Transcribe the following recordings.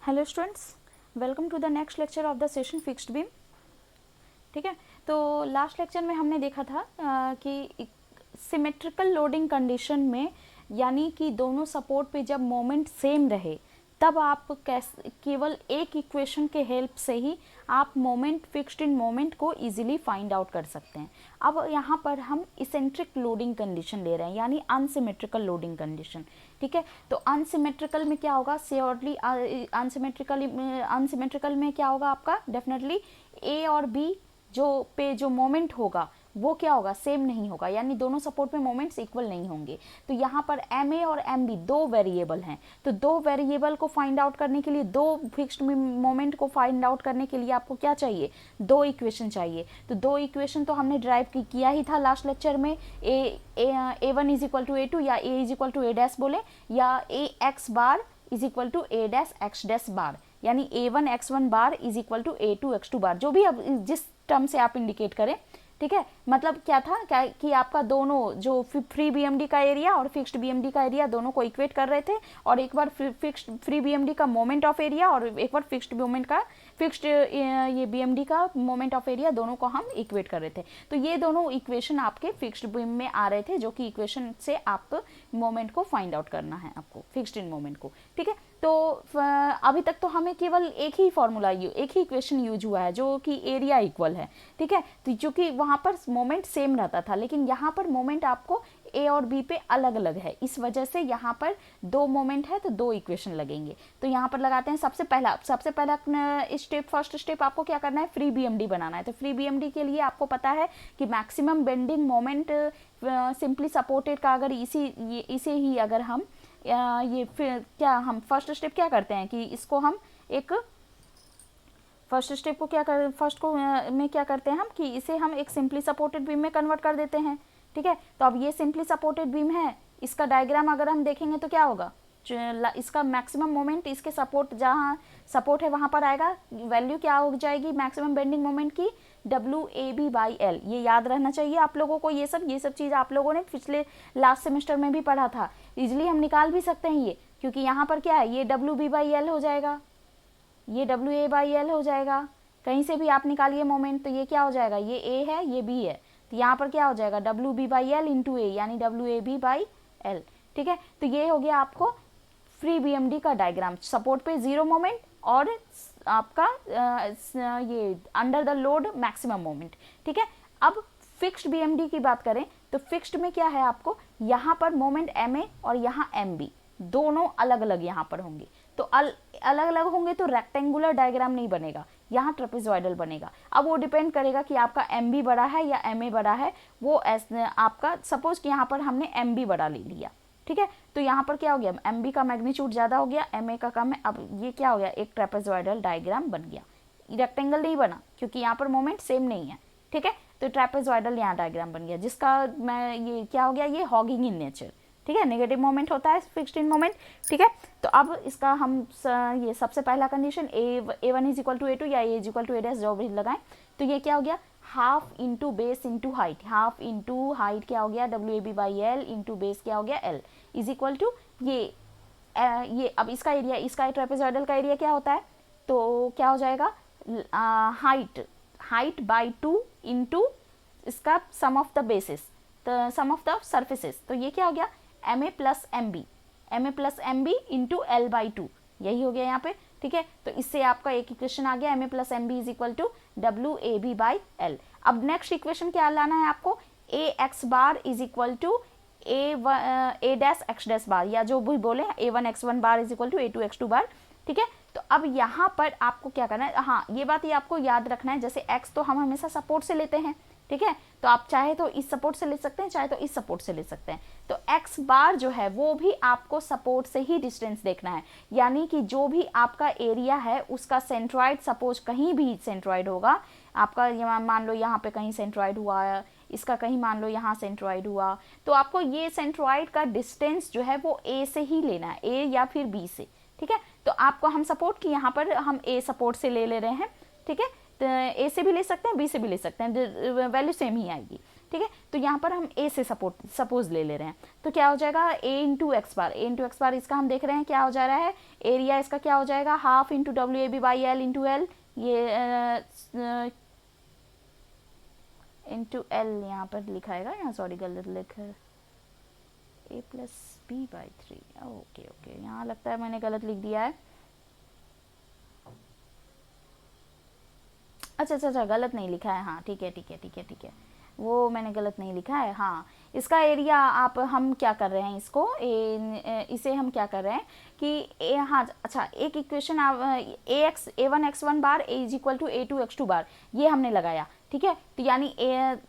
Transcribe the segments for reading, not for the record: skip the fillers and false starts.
Hello students, welcome to the next lecture of the session fixed beam. ठीक है, तो last lecture में हमने देखा था कि सिमेट्रिकल लोडिंग कंडीशन में, यानी कि दोनों सपोर्ट पे जब मोमेंट सेम रहे तब आप केवल एक इक्वेशन के हेल्प से ही आप मोमेंट, फिक्स्ड इन मोमेंट को इजीली फाइंड आउट कर सकते हैं। अब यहाँ पर हम इसेंट्रिक लोडिंग कंडीशन ले रहे हैं, यानी अनसिमेट्रिकल लोडिंग कंडीशन। ठीक है, तो अनसिमेट्रिकल में क्या होगा, श्योरली अनसिमेट्रिकल में क्या होगा आपका, डेफिनेटली ए और बी जो मोमेंट होगा वो क्या होगा, सेम नहीं होगा, यानी दोनों सपोर्ट में मोमेंट्स इक्वल नहीं होंगे। तो यहाँ पर एम ए और एम बी दो वेरिएबल हैं, तो दो वेरिएबल को फाइंड आउट करने के लिए, दो फिक्स्ड मोमेंट को फाइंड आउट करने के लिए आपको क्या चाहिए, दो इक्वेशन चाहिए। तो दो इक्वेशन तो हमने ड्राइव किया ही था लास्ट लेक्चर में, A one is equal to A two, या A is equal to A dash बोले, या A X bar is equal to A dash X dash bar, यानी A one X one bar is equal to A two X two bar, जो भी अब जिस term से आप indicate करें। ठीक है, मतलब क्या था कि आपका दोनों जो फ्री बीएमडी का एरिया और फिक्स्ड बीएमडी का एरिया दोनों को इक्वेट कर रहे थे, और एक बार फिक्स्ड फ्री बीएमडी का मोमेंट ऑफ एरिया और एक बार फिक्स्ड ये बीएमडी का मोमेंट ऑफ एरिया, दोनों को हम इक्वेट कर रहे थे। तो ये दोनों इक्वेशन आपके फिक्स्ड बीम में आ रहे थे, जो कि इक्वेशन से आप मोमेंट को फाइंड आउट करना है आपको, फिक्स्ड इन मोमेंट को। ठीक है, तो अभी तक तो हमें केवल एक ही फॉर्मूला, एक ही इक्वेशन यूज हुआ है, जो कि एरिया इक्वल है। ठीक है, तो चूंकि वहां पर मोमेंट सेम रहता था, लेकिन यहाँ पर मोमेंट आपको ए और बी पे अलग अलग है, इस वजह से यहाँ पर दो मोमेंट है तो दो इक्वेशन लगेंगे। तो यहाँ पर लगाते हैं सबसे पहला फर्स्ट स्टेप आपको क्या करना है, फ्री बीएमडी बनाना है। तो फ्री बीएमडी के लिए आपको पता है कि maximum bending moment simply supported का अगर इसे ही अगर हम ये फिर क्या हम फर्स्ट स्टेप क्या करते हैं कि इसको हम एक फर्स्ट स्टेप को क्या कर फर्स्ट को में क्या करते हैं हम कि इसे हम एक सिंपली सपोर्टेड बीम में कन्वर्ट कर देते हैं। ठीक है, तो अब ये सिंपली सपोर्टेड बीम है, इसका डायग्राम अगर हम देखेंगे तो क्या होगा, इसका मैक्सिमम मोमेंट इसके सपोर्ट, जहाँ सपोर्ट है वहां पर आएगा, वैल्यू क्या हो जाएगी मैक्सिमम बेंडिंग मोमेंट की, WAB/L। ये याद रहना चाहिए आप लोगों को, ये सब चीज़ आप लोगों ने पिछले लास्ट सेमेस्टर में भी पढ़ा था। इजिली हम निकाल भी सकते हैं ये, क्योंकि यहाँ पर क्या है, ये WB/L हो जाएगा, ये WA/L हो जाएगा, कहीं से भी आप निकालिए मोमेंट, तो ये क्या हो जाएगा, ये A है ये B है, तो यहाँ पर क्या हो जाएगा WB/L इंटू A, यानी WAB/L। ठीक है, तो ये हो गया आपको फ्री बीएमडी का डायग्राम, सपोर्ट पे जीरो मोमेंट और आपका ये under the load maximum moment. ठीक है, अब फिक्स्ड बीएमडी की बात करें तो फिक्स्ड में क्या है, आपको यहाँ पर मोमेंट MA और यहाँ MB दोनों अलग अलग यहाँ पर होंगे। तो अलग अलग होंगे तो रेक्टेंगुलर डायग्राम नहीं बनेगा, यहाँ ट्रेपेजॉइडल बनेगा। अब वो डिपेंड करेगा कि आपका MB बड़ा है या MA बड़ा है, वो आपका सपोज कि यहाँ पर हमने MB बड़ा ले लिया। ठीक है, तो यहाँ पर क्या हो गया, MB का मैग्नीट्यूड ज़्यादा हो गया, MA का कम है। अब ये क्या हो गया, एक ट्रेपेजॉइडल डायग्राम बन गया, रेक्टेंगल नहीं बना क्योंकि यहाँ पर मोमेंट सेम नहीं है। ठीक है, तो ट्रेपेजॉइडल यहाँ डायग्राम बन गया, जिसका मैं ये क्या हो गया, ये हॉगिंग इन नेचर। ठीक है, नेगेटिव मोमेंट होता है फिक्स्ड इन मोमेंट। ठीक है, तो अब इसका हम ये सबसे पहला condition A1 is equal to A2 या A is equal to A dash जो भी लगाएं, तो ये क्या हो गया, half into base into height, half into height क्या हो गया WAB/L इंटू बेस क्या हो गया L इज इक्वल टू ये अब इसका एरिया, इसका ट्रेपेजॉइडल का एरिया क्या होता है, तो क्या हो जाएगा हाइट बाई 2 इंटू इसका sum of the basis, sum of the surfaces, तो ये क्या हो गया MA plus MB into L/2, यही हो गया यहाँ पे। ठीक है, तो इससे आपका एक इक्वेशन आ गया, MA plus MB is equal to WAB/L। अब नेक्स्ट इक्वेशन क्या लाना है आपको, AX bar is equal to A dash X dash bar, या जो भी बोले A1 X1 bar is equal to A2 X2 bar. ठीक है, तो अब यहाँ पर आपको क्या करना है, हाँ ये बात ये आपको याद रखना है, जैसे X तो हम हमेशा सपोर्ट से लेते हैं। ठीक है, तो आप चाहे तो इस सपोर्ट से ले सकते हैं, चाहे तो इस सपोर्ट से ले सकते हैं। तो X बार जो है वो भी आपको सपोर्ट से ही डिस्टेंस देखना है, यानी कि जो भी आपका एरिया है उसका सेंट्रॉइड, सपोज कहीं भी सेंट्रॉइड होगा आपका, मान लो यहाँ पे कहीं सेंट्रॉइड हुआ है, इसका कहीं मान लो यहाँ सेंट्रॉइड हुआ, तो आपको ये सेंट्रॉइड का डिस्टेंस जो है वो A से ही लेना है, A या फिर B से। ठीक है, तो आपको हम सपोर्ट की यहाँ पर हम A सपोर्ट से ले रहे हैं। ठीक है, तो A से भी ले सकते हैं, B से भी ले सकते हैं, वैल्यू सेम ही आएगी। ठीक है। तो यहाँ पर हम ए से सपोज ले रहे हैं, तो क्या हो जाएगा ए इंटू एक्स बार, ए इंटू एक्स बार इसका हम देख रहे हैं क्या हो जा रहा है, एरिया इसका क्या हो जाएगा half into W A B by L into L, ये इंटू एल यहाँ पर लिखाएगा, यहाँ सॉरी गलत लिखा है, A plus B by 3, okay okay, यहाँ लगता है मैंने गलत लिख दिया है, अच्छा गलत नहीं लिखा है, हाँ ठीक है, वो मैंने गलत नहीं लिखा है। हाँ, इसका एरिया आप हम क्या कर रहे हैं, इसको इसे हम क्या कर रहे हैं कि हाँ अच्छा, एक equation a1x1 bar a is equal to a2x2 bar, ये हमने लगाया, ठीक है। तो यानी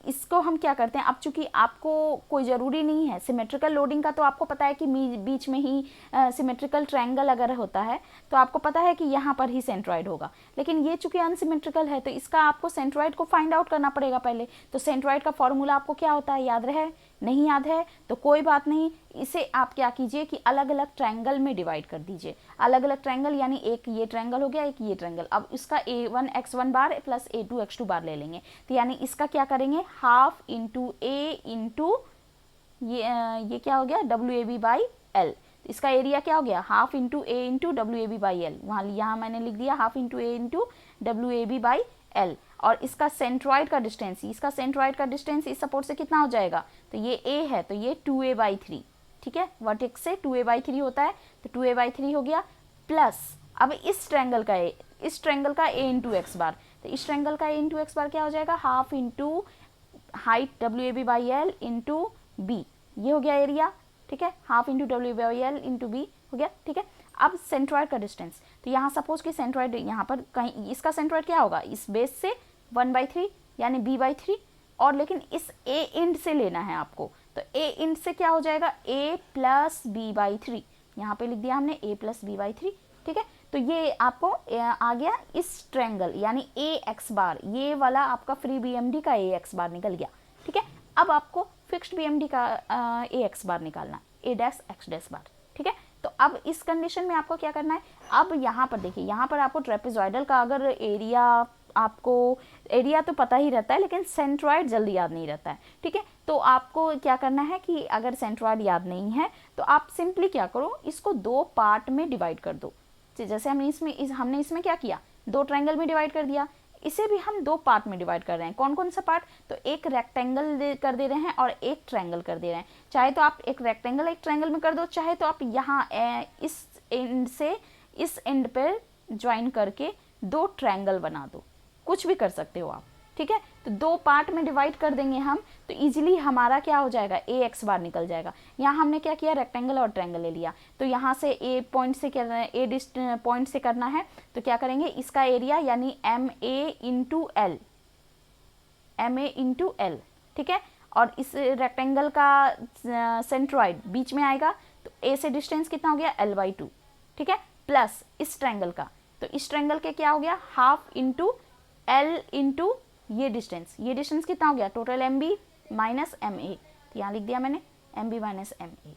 इसको हम क्या करते हैं, अब चूंकि आपको कोई ज़रूरी नहीं है सिमेट्रिकल लोडिंग का, तो आपको पता है कि बीच में ही सिमेट्रिकल ट्रायंगल अगर होता है तो आपको पता है कि यहाँ पर ही सेंट्रॉइड होगा, लेकिन ये चूंकि अनसिमेट्रिकल है तो इसका आपको सेंट्रॉइड को फाइंड आउट करना पड़ेगा पहले। तो सेंट्रॉइड का फॉर्मूला आपको क्या होता है, याद रहे, नहीं याद है तो कोई बात नहीं, इसे आप क्या कीजिए कि अलग अलग ट्रायंगल में डिवाइड कर दीजिए, अलग अलग ट्रायंगल, यानी एक ये ट्रायंगल हो गया, एक ये ट्रायंगल। अब इसका a1x1 बार प्लस a2x2 बार ले लेंगे, तो यानी इसका क्या करेंगे हाफ इंटू ए इंटू ये क्या हो गया W A B by L, इसका एरिया क्या हो गया half into A into W A B by L, यहाँ मैंने लिख दिया half into A into W A B by L. और इसका सेंट्रॉइड का डिस्टेंस, इसका सेंट्रॉइड का डिस्टेंस इस सपोर्ट से कितना हो जाएगा, तो ये a है तो ये 2a/3, ठीक है, वर्टेक्स से 2a/3 होता है तो 2a/3 हो गया, प्लस अब इस ट्रायंगल का a इंटू एक्स बार, तो इस ट्रायंगल का a इंटू एक्स बार क्या हो जाएगा half into height W A B by L into B, ये हो गया एरिया, ठीक है, half into W by L into B हो गया, ठीक है। अब सेंट्रॉइड का डिस्टेंस, तो यहाँ सपोज कि सेंट्रॉइड यहाँ पर कहीं इसका सेंट्रॉइड क्या होगा, इस बेस से 1/3 यानी b/3, और लेकिन इस a इंड से लेना है आपको, तो a इंड से क्या हो जाएगा a प्लस b/3, यहाँ पे लिख दिया हमने a प्लस b/3, ठीक है। तो ये आपको आ गया इस ट्रायंगल यानी ax बार, ये वाला आपका फ्री BMD का ax बार निकल गया, ठीक है। अब आपको फिक्स्ड BMD का ax बार निकालना, a dash x dash bar, ठीक है। तो अब इस कंडीशन में आपको क्या करना है, अब यहाँ पर देखिए, यहाँ पर आपको ट्रेपेजॉइडल का अगर एरिया, आपको एरिया तो पता ही रहता है लेकिन सेंट्रॉइड जल्दी याद नहीं रहता है, ठीक है। तो आपको क्या करना है कि अगर सेंट्रॉइड याद नहीं है तो आप सिंपली क्या करो, इसको दो पार्ट में डिवाइड कर दो, जैसे हमने इसमें क्या किया, दो ट्रायंगल में डिवाइड कर दिया, इसे भी हम दो पार्ट में डिवाइड कर रहे हैं। कौन कौन सा पार्ट, तो एक रेक्टेंगल कर दे रहे हैं और एक ट्रायंगल कर दे रहे हैं। चाहे तो आप एक रेक्टेंगल एक ट्रायंगल में कर दो, चाहे तो आप यहाँ इस एंड से इस एंड पर ज्वाइन करके दो ट्रायंगल बना दो, कुछ भी कर सकते हो आप, ठीक है। तो दो पार्ट में डिवाइड कर देंगे हम, तो इजीली हमारा क्या हो जाएगा ax बार निकल जाएगा। यहाँ हमने क्या किया, रेक्टेंगल और ट्रायंगल ले लिया, तो यहाँ से a पॉइंट से करना है, a पॉइंट से करना है, तो क्या करेंगे, इसका एरिया यानी ma इंटू एल, ठीक है। और इस रेक्टेंगल का सेंट्रॉइड बीच में आएगा, तो a से डिस्टेंस कितना हो गया l/2, ठीक है, प्लस इस ट्रायंगल का, तो इस ट्रायंगल के क्या हो गया हाफ इंटू एल इंटू ये डिस्टेंस कितना हो गया टोटल MB माइनस MA, तो यहाँ लिख दिया मैंने MB माइनस MA,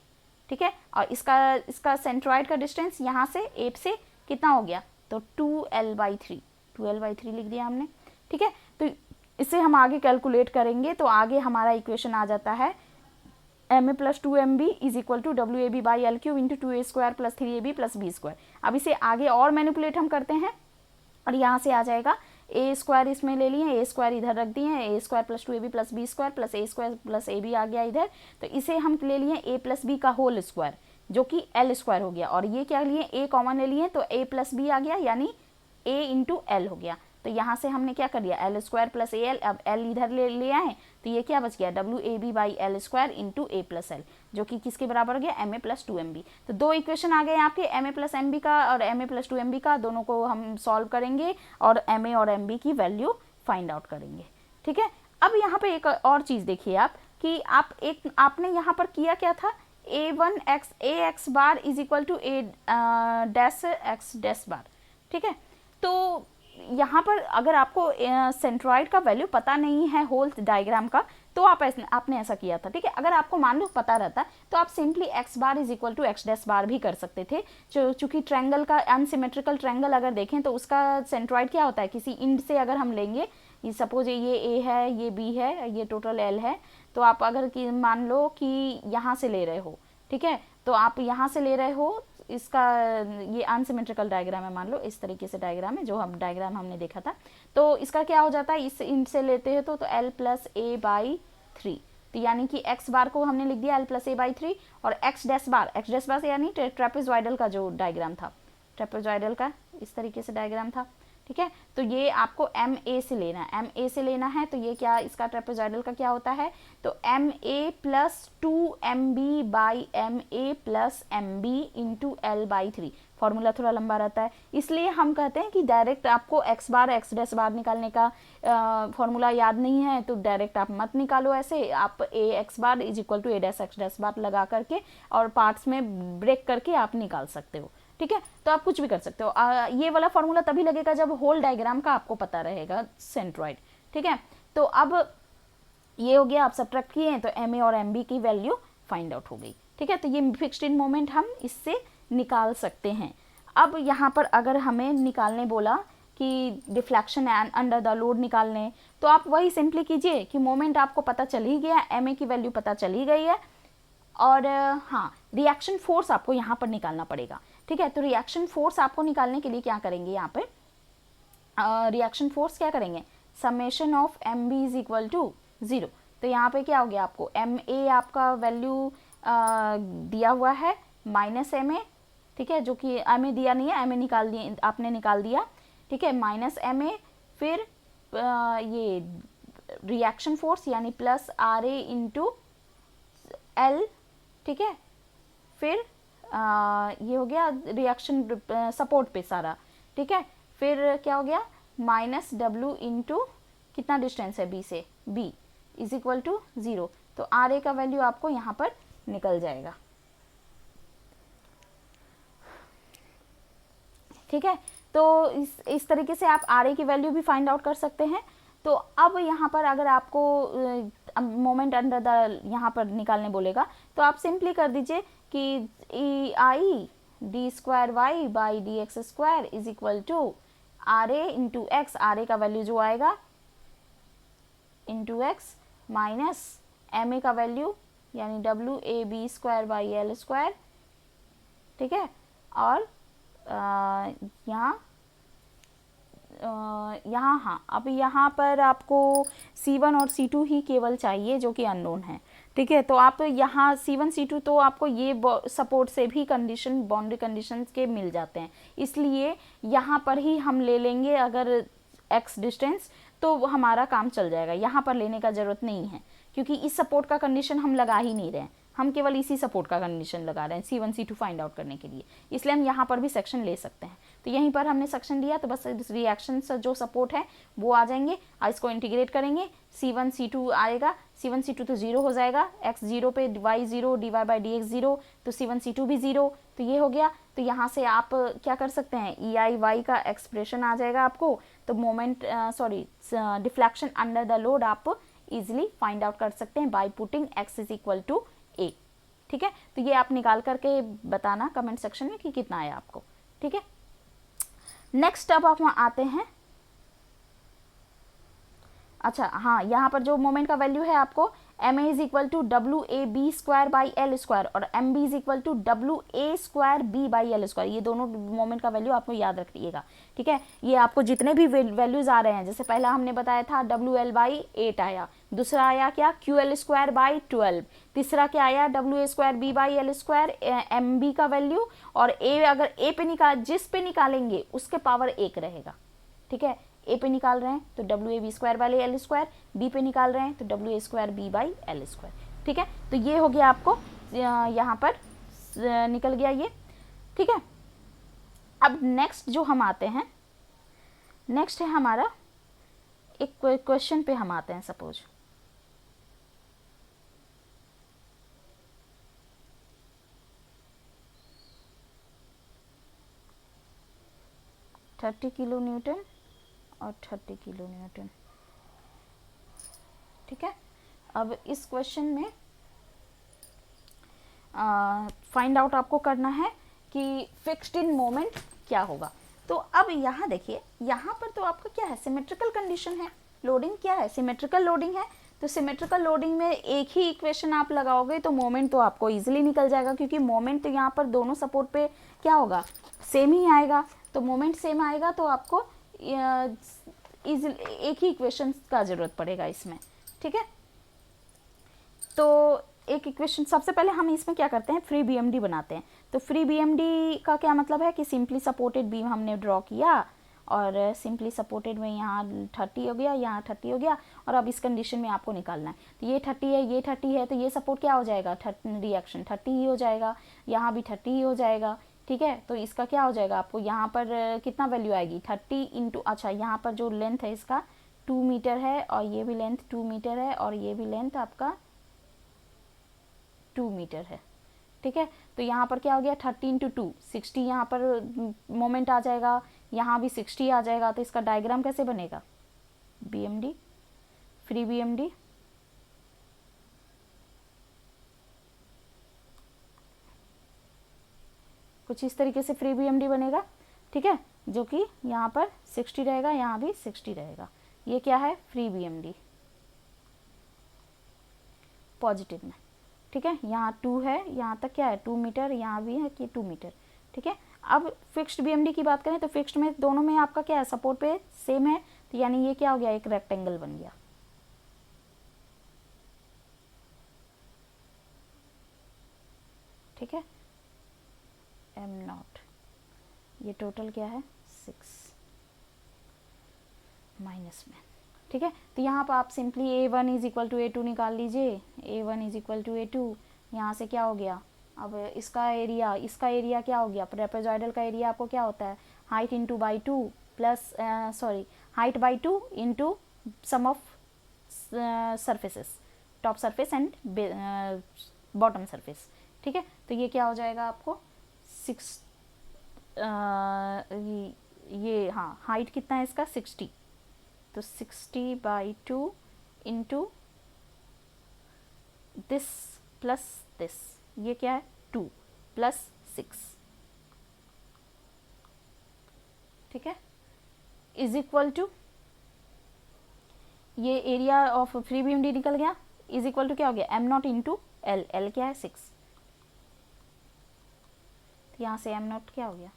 ठीक है। और इसका सेंट्रॉइड का डिस्टेंस यहाँ से A से कितना हो गया, तो 2l/3 लिख दिया हमने, ठीक है। तो इसे हम आगे कैलकुलेट करेंगे तो आगे हमारा इक्वेशन आ जाता है MA plus 2MB is equal to WAB by L³ into 2A² plus 3AB plus B²। अब इसे आगे और मैनिपुलेट हम करते हैं और यहाँ से आ जाएगा a² इसमें ले लिए, a² इधर रख दिए, a² plus 2ab plus b² plus a² plus ab आ गया इधर, तो इसे हम ले लिए a प्लस बी का होल स्क्वायर जो कि l² हो गया, और ये क्या लिए a कॉमन ले लिए तो a प्लस बी आ गया यानी a इंटू एल हो गया। तो यहाँ से हमने क्या कर दिया l² प्लस al, अब l इधर ले आए तो ये क्या बच गया WAB by L² into a plus L, जो कि किसके बराबर हो गया MA प्लस 2MB। तो दो इक्वेशन आ गए आपके MA प्लस MB का और MA प्लस 2MB का, दोनों को हम सॉल्व करेंगे और MA और MB की वैल्यू फाइंड आउट करेंगे, ठीक है। अब यहाँ पे एक और चीज़ देखिए आप कि आपने यहाँ पर किया क्या था, ax bar is equal to a dash x dash bar, ठीक है। तो यहाँ पर अगर आपको सेंट्रॉइड का वैल्यू पता नहीं है होल डायग्राम का, तो आपने ऐसा किया था, ठीक है। अगर आपको मान लो पता रहता तो आप simply x bar is equal to x dash bar भी कर सकते थे। चूंकि ट्रायंगल का अनसिमेट्रिकल ट्रायंगल अगर देखें तो उसका सेंट्रॉइड क्या होता है, किसी इंड से अगर हम लेंगे ये सपोज ये ए है, ये बी है, ये टोटल एल है, तो आप अगर कि मान लो कि यहाँ से ले रहे हो, ठीक है, तो आप यहाँ से ले रहे हो, इसका ये अनसिमेट्रिकल डायग्राम है, मान लो इस तरीके से डायग्राम है जो हम डायग्राम हमने देखा था, तो इसका क्या हो जाता है, इस इनसे लेते हैं तो एल प्लस ए बाई 3, तो यानी कि एक्स बार को हमने लिख दिया एल प्लस ए बाई 3, और एक्स डैश बार यानी ट्रेपेजॉइडल का जो डायग्राम था, ट्रेपेजॉइडल का इस तरीके से डायग्राम था, ठीक है, तो ये आपको एम ए से लेना है, एम ए से लेना है, तो ये क्या इसका ट्रेपेजॉइडल का क्या होता है, तो M A plus 2mb by M A plus M B into L by 3, formula थोड़ा लंबा रहता है, इसलिए हम कहते हैं कि डायरेक्ट आपको एक्स डैश बार निकालने का फॉर्मूला याद नहीं है तो डायरेक्ट आप मत निकालो, ऐसे आप A X bar is equal to A dash X dash bar लगा करके और पार्ट्स में ब्रेक करके आप निकाल सकते हो, ठीक है, तो आप कुछ भी कर सकते हो। ये वाला फॉर्मूला तभी लगेगा जब होल डायग्राम का आपको पता रहेगा सेंट्रॉइड, ठीक है, तो अब ये हो गया, आप सब्ट्रैक्ट किए तो एम ए और एम बी की वैल्यू फाइंड आउट हो गई, ठीक है, तो ये फिक्स्ड इन मोमेंट हम इससे निकाल सकते हैं। अब यहाँ पर अगर हमें निकालने बोला कि deflection and under the load निकालने, तो आप वही सिंपली कीजिए कि मोमेंट आपको पता चल ही गया, एम ए की वैल्यू पता चल ही गई है, और हाँ रिएक्शन फोर्स आपको यहाँ पर निकालना पड़ेगा, ठीक है, तो रिएक्शन फोर्स आपको निकालने के लिए क्या करेंगे, यहाँ पे रिएक्शन फोर्स क्या करेंगे, summation of M B is equal to 0, तो यहाँ पे क्या हो गया, आपको एम ए आपका वैल्यू दिया हुआ है माइनस एम ए, ठीक है, जो कि एम ए दिया नहीं है, एम ए निकाल दिए आपने, निकाल दिया, ठीक है, माइनस एम ए, फिर ये रिएक्शन फोर्स यानी plus R A into L, ठीक है, फिर ये हो गया रिएक्शन सपोर्ट पे सारा, ठीक है, फिर क्या हो गया माइनस डब्ल्यू इंटू कितना डिस्टेंस है बी से, बी इज इक्वल टू 0, तो आर ए का वैल्यू आपको यहाँ पर निकल जाएगा, ठीक है, तो इस तरीके से आप आर ए की वैल्यू भी फाइंड आउट कर सकते हैं। तो अब यहाँ पर अगर आपको मोमेंट अंडर द यहाँ पर निकालने बोलेगा तो आप सिंपली कर दीजिए कि E I D square Y by D X square is equal to R A into X, R A का वैल्यू जो आएगा into X minus M A का वैल्यू यानी W A B square by L square, ठीक है, और यहाँ हाँ, अब यहाँ पर आपको C1 और C2 ही केवल चाहिए जो कि अननोन है, ठीक है, तो आप यहाँ C1 C2 तो आपको ये सपोर्ट से भी कंडीशन बाउंड्री कंडीशंस के मिल जाते हैं, इसलिए यहाँ पर ही हम ले लेंगे अगर x डिस्टेंस, तो हमारा काम चल जाएगा, यहाँ पर लेने का ज़रूरत नहीं है क्योंकि इस सपोर्ट का कंडीशन हम लगा ही नहीं रहे हैं, हम केवल इसी सपोर्ट का कंडीशन लगा रहे हैं C1 C2 फाइंड आउट करने के लिए, इसलिए हम यहाँ पर भी सेक्शन ले सकते हैं। तो यहीं पर हमने सेक्शन लिया तो बस रिएक्शन जो सपोर्ट है वो आ जाएंगे और इसको इंटीग्रेट करेंगे, C1 C2 आएगा, C1 C2 तो 0 हो जाएगा, x 0 पे y 0 dy by D x 0, तो C1 C2 भी 0, तो ये हो गया। तो यहाँ से आप क्या कर सकते हैं, ई आई वाई का एक्सप्रेशन आ जाएगा आपको, तो moment deflection under the load आप इजिली फाइंड आउट कर सकते हैं by putting x is equal to A, ठीक है, तो ये आप निकाल करके बताना कमेंट सेक्शन में कि कितना आया आपको, ठीक है। नेक्स्ट अब आप वहाँ आते हैं, अच्छा हाँ, यहाँ पर जो मोमेंट का वैल्यू है आपको M A is equal to W A B square by L square और M B is equal to W A square B by L square, ये दोनों मोमेंट का वैल्यू आपको याद रखिएगा, ठीक है। ये आपको जितने भी वैल्यूज आ रहे हैं, जैसे पहला हमने बताया था डब्ल्यू एल बाई 8 आया, दूसरा आया क्या क्यू एल स्क्वायर बाई 12, तीसरा क्या आया W A square B by L square M B का वैल्यू, और ए अगर ए पे जिस पे निकालेंगे उसके पावर 1 रहेगा, ठीक है, ए पे निकाल रहे हैं तो W A B square by L square, B पे निकाल रहे हैं तो W A square B by L square, ठीक है। तो ये हो गया आपको यहाँ पर निकल गया ये, ठीक है। अब नेक्स्ट जो हम आते हैं, नेक्स्ट है हमारा एक क्वेश्चन पे हम आते हैं, सपोज थर्टी किलो न्यूटन और 30 किलो न्यूटन, ठीक है। अब इस क्वेश्चन में फाइंड आउट आपको करना है कि फिक्स्ड इन मोमेंट क्या होगा। तो अब यहाँ देखिए, यहाँ पर तो आपका क्या है, सिमेट्रिकल कंडीशन है, लोडिंग क्या है, सिमेट्रिकल लोडिंग है। तो सिमेट्रिकल लोडिंग में एक ही इक्वेशन आप लगाओगे तो मोमेंट तो आपको इजीली निकल जाएगा, क्योंकि मोमेंट तो यहाँ पर दोनों सपोर्ट पे क्या होगा, सेम ही आएगा। तो मोमेंट सेम आएगा तो आपको एक ही इक्वेशन का ज़रूरत पड़ेगा इसमें, ठीक है। तो एक इक्वेशन, सबसे पहले हम इसमें क्या करते हैं, फ्री बीएमडी बनाते हैं। तो फ्री बीएमडी का क्या मतलब है कि सिंपली सपोर्टेड बीम हमने ड्रॉ किया, और सिंपली सपोर्टेड में यहाँ 30 हो गया, यहाँ 30 हो गया, और अब इस कंडीशन में आपको निकालना है। तो ये 30 है, ये 30 है, तो ये सपोर्ट क्या हो जाएगा, रिएक्शन 30 ही हो जाएगा, यहाँ भी 30 ही हो जाएगा, ठीक है। तो इसका क्या हो जाएगा, आपको यहाँ पर कितना वैल्यू आएगी, 30 इंटू, अच्छा यहाँ पर जो लेंथ है इसका 2 मीटर है, और ये भी लेंथ 2 मीटर है, और ये भी लेंथ आपका 2 मीटर है, ठीक है। तो यहाँ पर क्या हो गया, 30 इंटू 2 60, यहाँ पर मोमेंट आ जाएगा, यहाँ भी 60 आ जाएगा। तो इसका डायग्राम कैसे बनेगा, बीएमडी, फ्री बीएमडी, कुछ इस तरीके से फ्री बीएमडी बनेगा, ठीक है, जो कि यहाँ पर 60 रहेगा, यहाँ भी 60 रहेगा। ये क्या है, फ्री बीएमडी पॉजिटिव में, ठीक है। यहाँ 2 है, यहाँ तक क्या है 2 मीटर, यहाँ भी है कि 2 मीटर, ठीक है। अब फिक्स्ड बीएमडी की बात करें तो फिक्स्ड में दोनों में आपका क्या है, सपोर्ट पे सेम है, तो यानी ये क्या हो गया, एक रेक्टेंगल बन गया, ठीक है। m0, ये टोटल क्या है 6 माइनस में, ठीक है। तो यहाँ पर आप simply a1 is equal to a2 निकाल लीजिए, a1 is equal to a2, यहाँ से क्या हो गया, अब इसका एरिया क्या हो गया, ट्रेपेजॉइडल का एरिया आपको क्या होता है, height into by 2 plus height by 2 into sum of surfaces, top surface and bottom surface, ठीक है। तो ये क्या हो जाएगा आपको 6, ये हाँ हाइट कितना है इसका 60, तो 60 by 2 into this plus this, ये क्या है 2 प्लस 6, ठीक है, इज इक्वल टू, ये एरिया ऑफ फ्री बीएमडी निकल गया, इज इक्वल टू क्या हो गया m0 इंटू एल, एल क्या है 6, तो यहाँ से m0 क्या हो गया,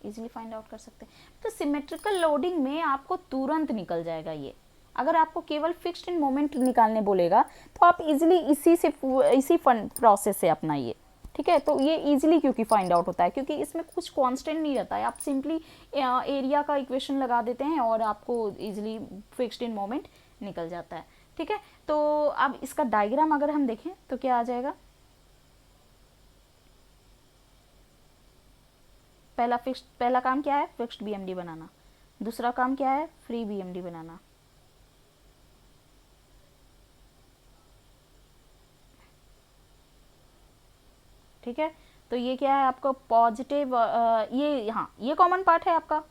इजीली फाइंड आउट कर सकते हैं। तो सिमेट्रिकल लोडिंग में आपको तुरंत निकल जाएगा ये, अगर आपको केवल फिक्स्ड इन मोमेंट निकालने बोलेगा तो आप इजीली इसी प्रोसेस से अपनाइए, ठीक है। तो ये इजीली क्योंकि फाइंड आउट होता है, क्योंकि इसमें कुछ कांस्टेंट नहीं रहता है, आप सिंपली एरिया का इक्वेशन लगा देते हैं और आपको इजीली फिक्स्ड इन मोमेंट निकल जाता है, ठीक है। तो अब इसका डायग्राम अगर हम देखें तो क्या आ जाएगा, पहला काम क्या है, फिक्स्ड बीएमडी बनाना, दूसरा काम क्या है, फ्री बीएमडी बनाना, ठीक है। तो ये क्या है आपको पॉजिटिव, ये हाँ ये कॉमन पार्ट है आपका,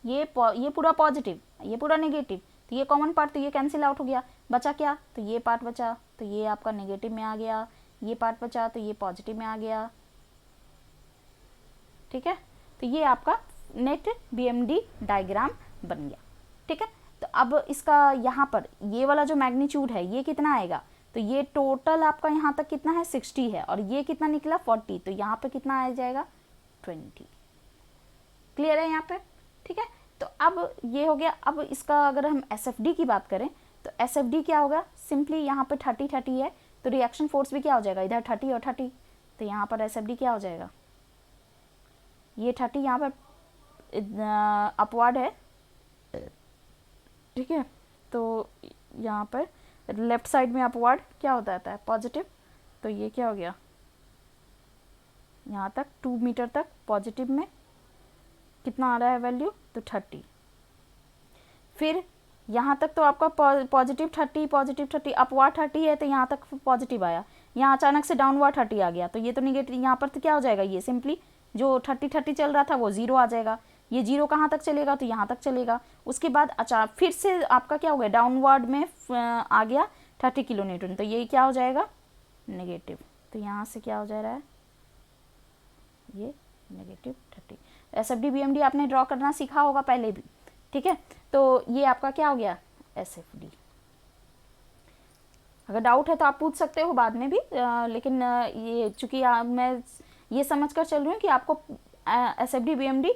ये पूरा पॉजिटिव, ये पूरा नेगेटिव, तो ये कॉमन पार्ट, तो ये कैंसिल आउट हो गया, बचा क्या, तो ये पार्ट बचा, तो ये आपका नेगेटिव में आ गया, ये पार्ट बचा तो ये पॉजिटिव में आ गया, ठीक है। तो ये आपका नेट बीएमडी डायग्राम बन गया, ठीक है। तो अब इसका यहाँ पर ये वाला जो मैग्नीट्यूड है ये कितना आएगा, तो ये टोटल आपका यहाँ तक कितना है 60 है, और ये कितना निकला 40, तो यहाँ पे कितना आ जाएगा 20, क्लियर है यहाँ पे, ठीक है। तो अब ये हो गया। अब इसका अगर हम एसएफडी की बात करें तो एसएफडी क्या होगा, सिंपली यहाँ पे 30 है, तो रिएक्शन फोर्स भी क्या हो जाएगा, इधर 30 और 30, तो यहाँ पर एसएफडी क्या हो जाएगा, ये 30 यहाँ पर अपवर्ड है, ठीक है। तो यहाँ पर लेफ्ट साइड में अपवर्ड क्या होता है पॉजिटिव, तो ये क्या हो गया, यहाँ तक 2 मीटर तक पॉजिटिव में कितना आ रहा है वैल्यू, तो 30, फिर यहाँ तक तो आपका पॉजिटिव 30 अपवर्ड 30 है, तो यहाँ तक पॉजिटिव आया, यहाँ अचानक से डाउनवर्ड 30 आ गया, तो ये तो निगेटिव, यहाँ पर तो क्या हो जाएगा, ये सिंपली जो 30 चल रहा था वो 0 आ जाएगा, ये 0 कहाँ तक चलेगा, तो यहाँ तक चलेगा, उसके बाद अचानक फिर से आपका क्या हो गया, डाउनवर्ड में आ गया 30 किलो न्यूटन, तो ये क्या हो जाएगा नेगेटिव, तो यहाँ से क्या हो जा रहा है, ये नेगेटिव 30। एसएफडी बीएमडी आपने ड्रॉ करना सीखा होगा पहले भी, ठीक है। तो ये आपका क्या हो गया, SFD। अगर डाउट है तो आप पूछ सकते हो बाद में भी, लेकिन ये चूँकि मैं ये समझ कर चल रही हूँ कि आपको SFD BMD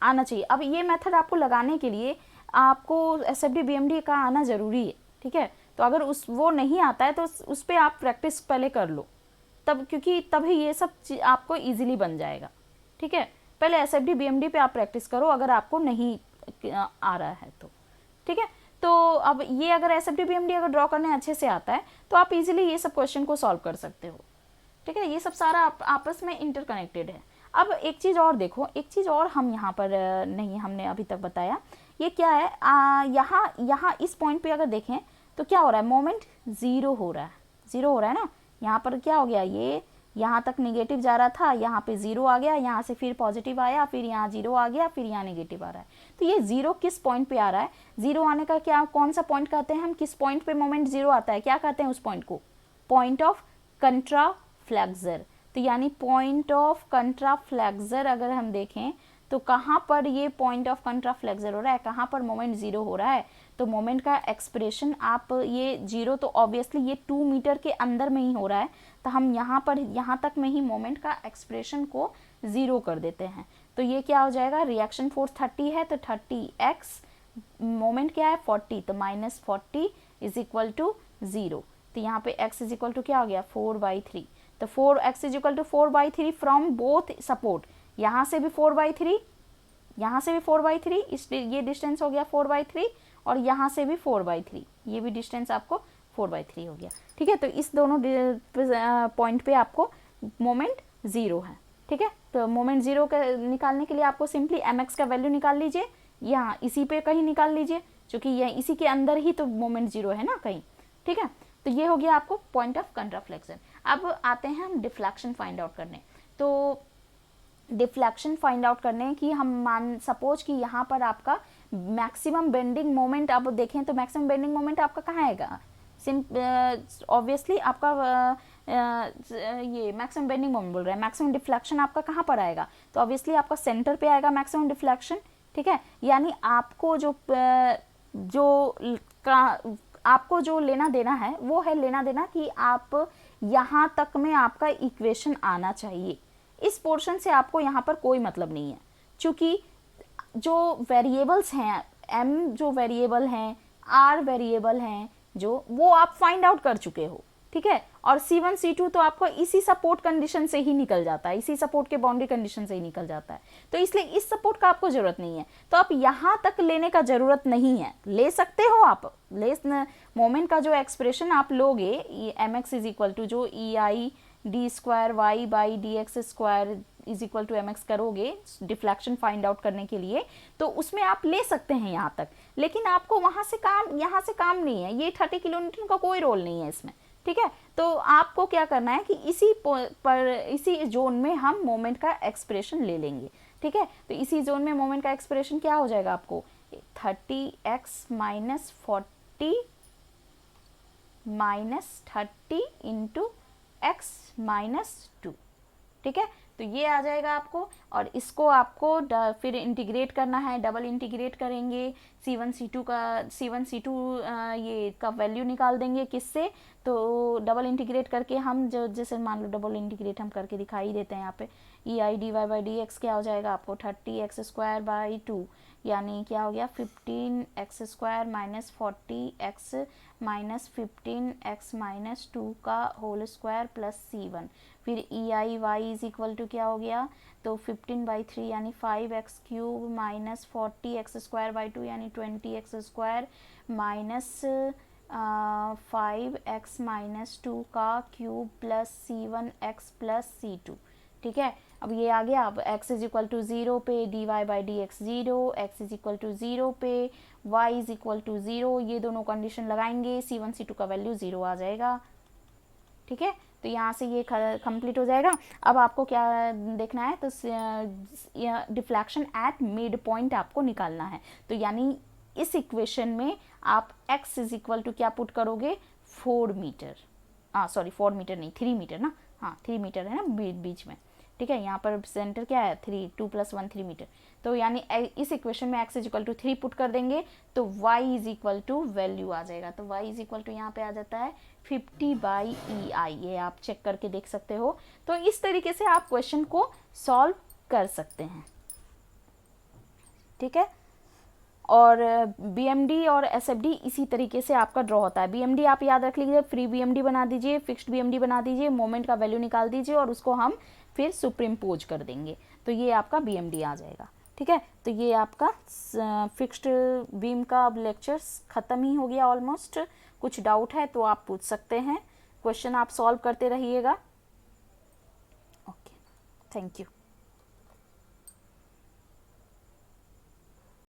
आना चाहिए। अब ये मेथड आपको लगाने के लिए आपको SFD BMD का आना ज़रूरी है, ठीक है। तो अगर वो नहीं आता है तो उस पर आप प्रैक्टिस पहले कर लो, तब, क्योंकि तभी ये सब आपको ईजिली बन जाएगा, ठीक है। पहले SFD BMD पे आप प्रैक्टिस करो अगर आपको नहीं आ रहा है तो, ठीक है। तो अब ये अगर SFD BMD अगर ड्रॉ करने अच्छे से आता है तो आप इजीली ये सब क्वेश्चन को सॉल्व कर सकते हो, ठीक है। ये सब सारा आपस में इंटरकनेक्टेड है। अब एक चीज़ और देखो, एक चीज़ और हम यहाँ पर नहीं हमने अभी तक बताया, ये क्या है, यहाँ इस पॉइंट पे अगर देखें तो क्या हो रहा है, मोमेंट ज़ीरो हो रहा है ना। यहाँ पर क्या हो गया, ये यहाँ तक निगेटिव जा रहा था, यहाँ पे ज़ीरो आ गया, यहाँ से फिर पॉजिटिव आया, फिर यहाँ ज़ीरो आ गया, फिर यहाँ नेगेटिव आ रहा है। तो ये ज़ीरो किस पॉइंट पे आ रहा है, ज़ीरो आने का क्या, कौन सा पॉइंट कहते हैं हम, किस पॉइंट पे मोमेंट ज़ीरो आता है, क्या कहते हैं उस पॉइंट को, पॉइंट ऑफ कंट्राफ्लेक्सर। तो यानी पॉइंट ऑफ कंट्राफ्लेक्सर अगर हम देखें तो कहाँ पर ये पॉइंट ऑफ कंट्राफ्लेक्सर हो रहा है, कहाँ पर मोमेंट ज़ीरो हो रहा है। तो मोमेंट का एक्सप्रेशन आप ये जीरो तो ऑब्वियसली ये 2 मीटर के अंदर में ही हो रहा है, तो हम यहाँ पर यहाँ तक में ही मोमेंट का एक्सप्रेशन को ज़ीरो कर देते हैं। तो ये क्या हो जाएगा, रिएक्शन फोर्स 30 है तो 30x, मोमेंट क्या है 40, तो -40 इज इक्वल टू 0। तो यहाँ पे x इज इक्वल टू क्या हो गया 4/3। तो 4x is equal to 4/3 from both support, यहाँ से भी 4/3, यहाँ से भी 4/3, इस ये डिस्टेंस हो गया 4/3, और यहाँ से भी 4/3, ये भी डिस्टेंस आपको 4/3 हो गया, ठीक है। तो इस दोनों पॉइंट पे आपको मोमेंट ज़ीरो है, ठीक है। तो मोमेंट ज़ीरो का निकालने के लिए आपको सिंपली mx का वैल्यू निकाल लीजिए, यहाँ इसी पे कहीं निकाल लीजिए, क्योंकि ये इसी के अंदर ही तो मोमेंट ज़ीरो है ना कहीं, ठीक है। तो ये हो गया आपको पॉइंट ऑफ कंट्राफ्लेक्शन। अब आते हैं हम डिफ्लेक्शन फाइंड आउट करने। तो डिफ्लेक्शन फाइंड आउट करने की हम सपोज कि यहाँ पर आपका मैक्सिमम बेंडिंग मोमेंट आप देखें तो मैक्सिमम बेंडिंग मोमेंट आपका कहाँ आएगा, ऑब्वियसली आपका ये मैक्सिमम बेंडिंग मोमेंट बोल रहा है, मैक्सिमम डिफ्लेक्शन आपका कहाँ पर आएगा, तो ऑब्वियसली आपका सेंटर पे आएगा मैक्सिमम डिफ्लेक्शन, ठीक है। यानी आपको आपको जो लेना देना है वो है लेना देना कि आप यहाँ तक में आपका इक्वेशन आना चाहिए, इस पोर्शन से आपको यहाँ पर कोई मतलब नहीं है, क्योंकि जो वेरिएबल्स हैं m जो वेरिएबल हैं, r वेरिएबल हैं, जो वो आप फाइंड आउट कर चुके हो, ठीक है। और C1 C2 तो आपको इसी सपोर्ट कंडीशन से ही निकल जाता है, इसी सपोर्ट के बाउंड्री कंडीशन से ही निकल जाता है, तो इसलिए इस सपोर्ट का आपको ज़रूरत नहीं है। तो आप यहाँ तक लेने का ज़रूरत नहीं है, ले सकते हो आप, मोमेंट का जो एक्सप्रेशन आप लोगे mx इज इक्वल टू जो EI d² y/dx² is equal to mx करोगे डिफ्लेक्शन फाइंड आउट करने के लिए, तो उसमें आप ले सकते हैं यहाँ तक, लेकिन आपको यहाँ से काम नहीं है, ये 30 किलोमीटर का कोई रोल नहीं है इसमें, ठीक है। तो आपको क्या करना है कि इसी जोन में हम मोमेंट का एक्सप्रेशन ले लेंगे, ठीक है। तो इसी जोन में मोमेंट का एक्सप्रेशन क्या हो जाएगा आपको 30x - 40 - 30 इंटू x - 2, ठीक है। तो ये आ जाएगा आपको, और इसको आपको फिर इंटीग्रेट करना है, डबल इंटीग्रेट करेंगे, C1 C2 ये का वैल्यू निकाल देंगे किससे, तो डबल इंटीग्रेट करके हम जैसे मान लो डबल इंटीग्रेट हम करके दिखाई देते हैं यहाँ पे, EI dy/dx क्या हो जाएगा आपको 30x² / 2, यानी क्या हो गया 15x² - 40x - 15x - 2 का होल स्क्वायर प्लस C1, फिर EI y is equal to क्या हो गया, तो 15/3 यानी 5x³ - 40x² / 2 यानी 20x² माइनस 5x - 2 का cube plus C1x plus C2, ठीक है। अब ये आ गया, अब x इज इक्वल टू 0 पे dy/dx 0, x is equal to 0 पे y इज इक्वल टू 0, ये दोनों कंडीशन लगाएंगे, C1 C2 का वैल्यू 0 आ जाएगा, ठीक है। तो यहाँ से ये कंप्लीट हो जाएगा। अब आपको क्या देखना है, तो डिफ्लेक्शन एट मिड पॉइंट आपको निकालना है। तो यानी इस इक्वेशन में आप x इज इक्वल टू क्या पुट करोगे 4 मीटर, 4 मीटर नहीं 3 मीटर ना, हाँ 3 मीटर है ना बीच में, ठीक है, यहाँ पर सेंटर क्या है 3, 2 + 1 3 मीटर। तो यानी इस इक्वेशन में x = 3 पुट कर देंगे तो y = वैल्यू आ जाएगा। तो y = यहाँ पे आ जाता है 50/EI। ये आप चेक करके देख सकते हो। तो इस तरीके से आप क्वेश्चन को सॉल्व कर सकते हैं, ठीक है। और BMD और SFD इसी तरीके से आपका ड्रॉ होता है। BMD आप याद रख लीजिए, फ्री BMD बना दीजिए, फिक्स्ड BMD बना दीजिए, मोमेंट का वैल्यू निकाल दीजिए और उसको हम फिर सुपरिम्पोज कर देंगे, तो ये आपका BMD आ जाएगा, ठीक है। तो ये आपका फिक्स्ड बीम का अब लेक्चर्स ख़त्म ही हो गया ऑलमोस्ट। कुछ डाउट है तो आप पूछ सकते हैं, क्वेश्चन आप सॉल्व करते रहिएगा। Okay, thank you.